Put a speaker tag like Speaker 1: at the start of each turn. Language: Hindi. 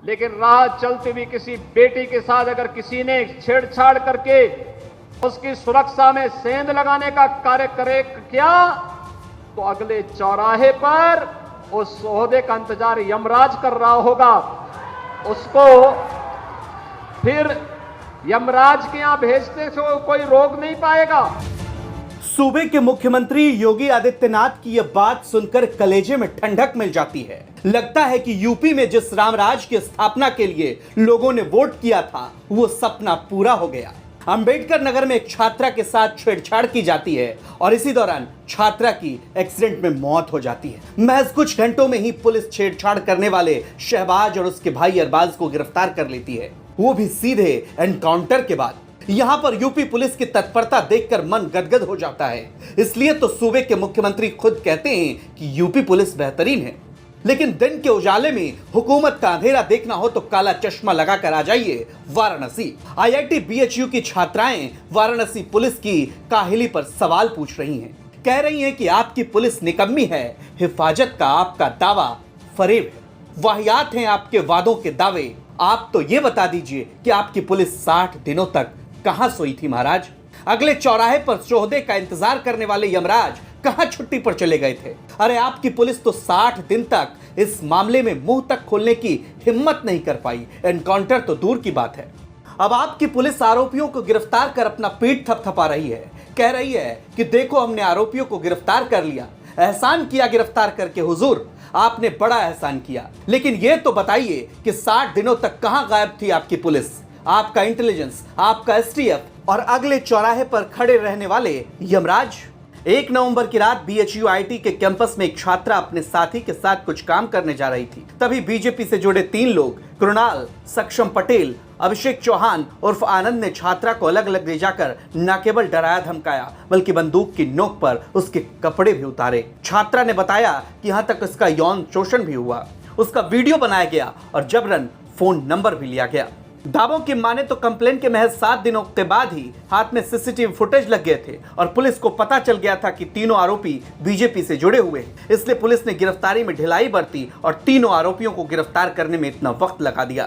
Speaker 1: लेकिन राह चलती हुई किसी बेटी के साथ अगर किसी ने छेड़छाड़ करके उसकी सुरक्षा में सेंध लगाने का कार्य करे किया तो अगले चौराहे पर उस ओहदे का इंतजार यमराज कर रहा होगा। उसको फिर यमराज के यहां भेजने से कोई रोक नहीं पाएगा।
Speaker 2: सूबे के मुख्यमंत्री योगी आदित्यनाथ की यह बात सुनकर कलेजे में ठंडक मिल जाती है। लगता है कि यूपी में जिस रामराज की स्थापना के लिए लोगों ने वोट किया था वो सपना पूरा हो गया। अंबेडकर नगर में एक छात्रा के साथ छेड़छाड़ की जाती है और इसी दौरान छात्रा की एक्सीडेंट में मौत हो जाती है। महज कुछ घंटों में ही पुलिस छेड़छाड़ करने वाले शहबाज और उसके भाई अरबाज को गिरफ्तार कर लेती है, वो भी सीधे एनकाउंटर के बाद। यहां पर यूपी पुलिस की तत्परता देखकर मन गदगद हो जाता है। इसलिए तो सूबे के मुख्यमंत्री खुद कहते हैं कि यूपी पुलिस बेहतरीन है। लेकिन दिन के उजाले में हुकूमत का अंधेरा देखना हो तो काला चश्मा लगाकर आ जाइए वाराणसी। आईआईटी बीएचयू की छात्राएं वाराणसी पुलिस की काहिली पर सवाल पूछ रही हैं। कह रही हैं कि आपकी पुलिस निकम्मी है, हिफाजत का आपका दावा फरेब है, वाहियात हैं आपके वादों के दावे। आप तो ये बता दीजिए कि आपकी पुलिस 60 दिनों तक कहां सोई थी महाराज? अगले चौराहे पर सोहदे का इंतजार करने वाले यमराज कहां छुट्टी पर चले गए थे? अरे आपकी पुलिस तो 60 दिन तक इस मामले में मुंह तक खोलने की हिम्मत नहीं कर पाई। एनकाउंटर तो दूर की बात है। अब आपकी पुलिस आरोपियों को गिरफ्तार कर अपना पीठ थपथपा रही है। कह रही है कि देखो हमने आरोपियों को गिरफ्तार कर लिया, एहसान किया गिरफ्तार करके हुजूर, आपने बड़ा एहसान किया। लेकिन यह तो बताइए कि 60 दिनों तक कहां गायब थी आपकी पुलिस, आपका इंटेलिजेंस, आपका एसटीएफ और अगले चौराहे पर खड़े रहने वाले यमराज? 1 नवंबर की रात बीएचयू आईटी के कैंपस में एक छात्रा अपने साथी के साथ कुछ काम करने जा रही थी। तभी बीजेपी से जुड़े 3 लोग, कृणाल, सक्षम पटेल, अभिषेक चौहान उर्फ आनंद ने छात्रा को अलग अलग ले जाकर न केवल डराया धमकाया बल्कि बंदूक की नोक पर उसके कपड़े भी उतारे। छात्रा ने बताया कि यहां तक उसका यौन शोषण भी हुआ। उसका वीडियो बनाया गया और जबरन फोन नंबर भी लिया गया। दावों की माने तो कंप्लेन के महज 7 दिनों के बाद ही हाथ में सीसीटीवी फुटेज लग गए थे और पुलिस को पता चल गया था कि तीनों आरोपी बीजेपी से जुड़े हुए हैं। इसलिए पुलिस ने गिरफ्तारी में ढिलाई बरती और तीनों आरोपियों को गिरफ्तार करने में इतना वक्त लगा दिया।